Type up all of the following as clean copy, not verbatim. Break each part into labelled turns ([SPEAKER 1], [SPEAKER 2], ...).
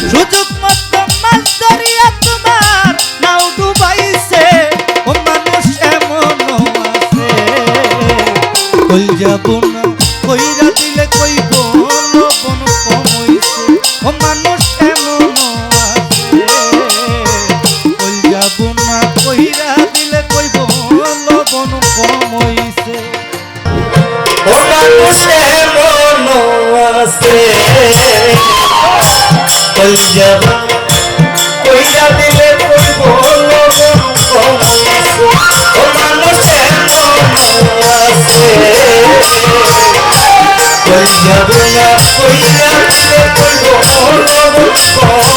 [SPEAKER 1] সুযোগ মতো মাছ ধরিয়া তোমার নাও ডুবাইছে ও মানুষ এমনও আছে কই যাব না কইরা দিলে কইব লবণ কম হইছে ও মানুষ এমনও আছে কই যাব না কইরা দিলে কইব লবণ কম হইছে
[SPEAKER 2] ও মানুষ এমনও আছে কই যাব কইরা দিলে কইব লবণ কম হইছে ও মানুষ এমনও আছে কই যাব না কইরা দিলে কইব লবণ কম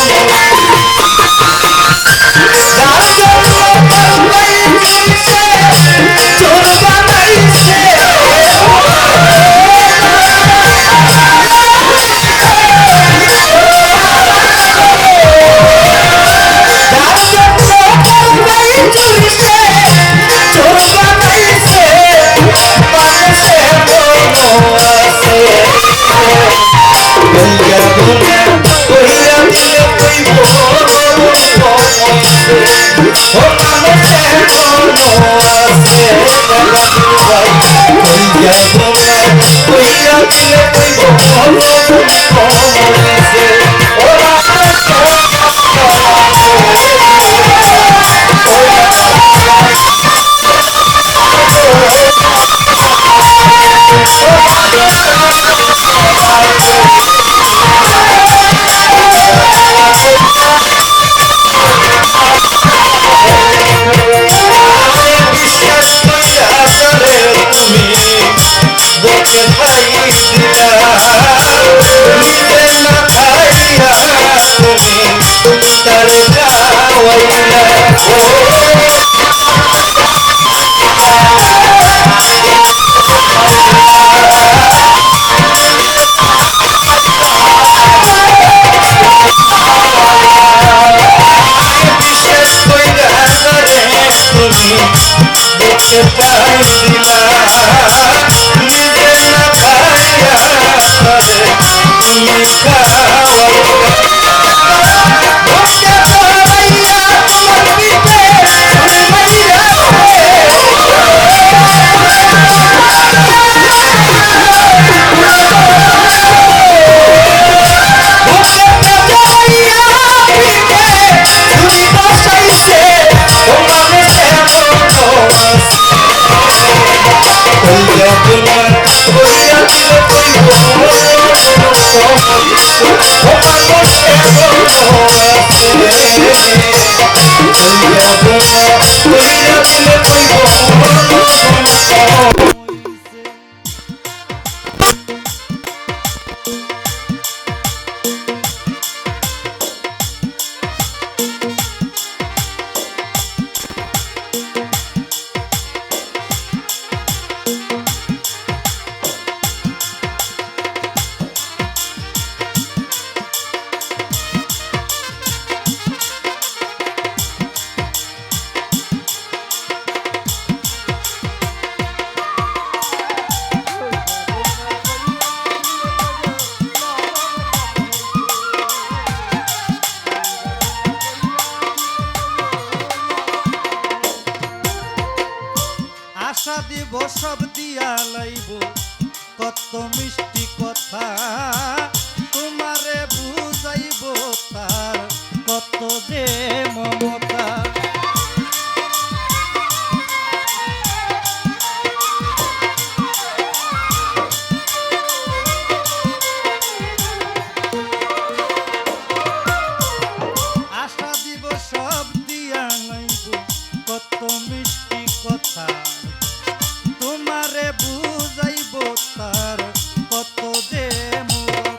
[SPEAKER 1] আশা দিব সব দিয়া লাইব কত মিষ্টি কথা তোমারে বুঝাইব তার কত যে মমতা আশা দিব সব দিয়া লাইব কত মিষ্টি কথা তোমারে বুঝাইব তার কত যে মমতা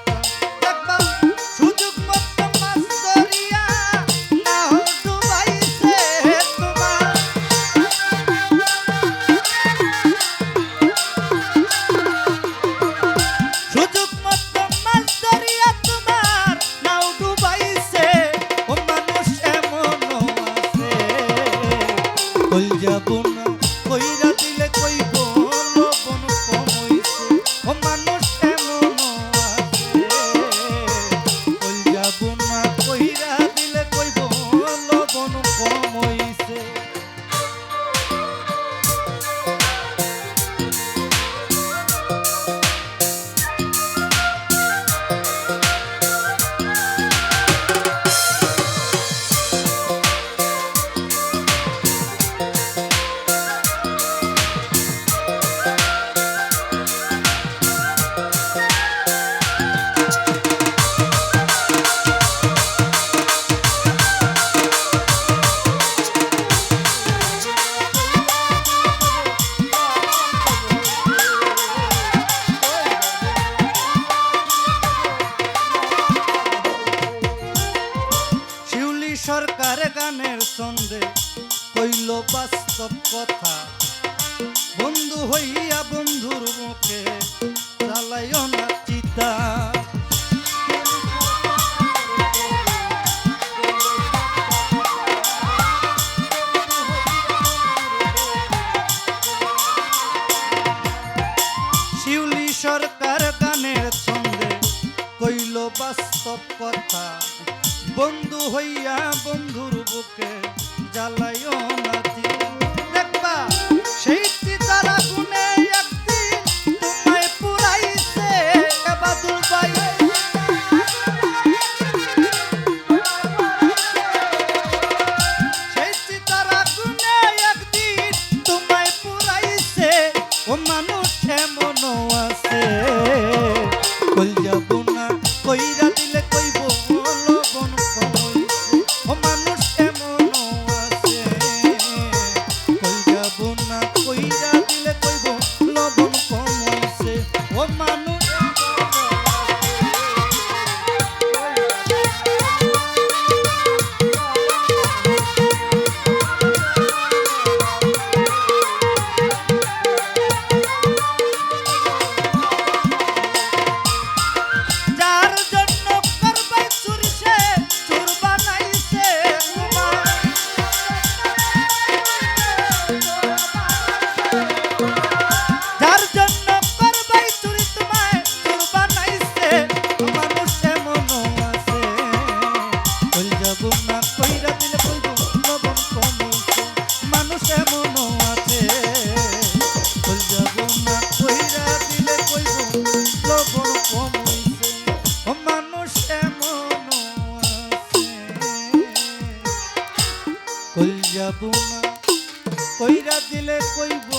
[SPEAKER 1] সরকার গানের ছন্দে কইল বাস্তব কথা, বন্ধু হইয়া বন্ধুর মুখে জ্বালাইও না চিতা। শিউলি সরকার গানের ছন্দে কইল বাস্তব কথা, বন্ধু হইয়া বন্ধুর বুকে জ্বালাইও না চিতা। দেখবা সেই চিতার আগুনে একদিন তোমায় পুরাইছে বাদুল ভাই। সেই চিতার আগুনে একদিন তোমায় পুরাইছে, ও মানুষ এমনও আছে কই যাব না কইরা দিলে কইব লবণ কমইছে। ও মানুষ এমনও আছে কই যাব না কইরা দিলে কইব লবণ কমইছে। ও মানুষ যার জন্য করবাই চুরি সে চোর বানাইছে তোমায়। যার জন্য করবাই চুরি তোমায় চোর বানাইছে, মানুষ এমনও আছে কই যাব না কইরা দিলে কইব লবণ কমইছে। মানুষ এমনও আছে কই যাব না কইরা দিলে কইব লবণ কমইছে। ও মানুষ এমনও আছে কই যাব না কইরা দিলে কইব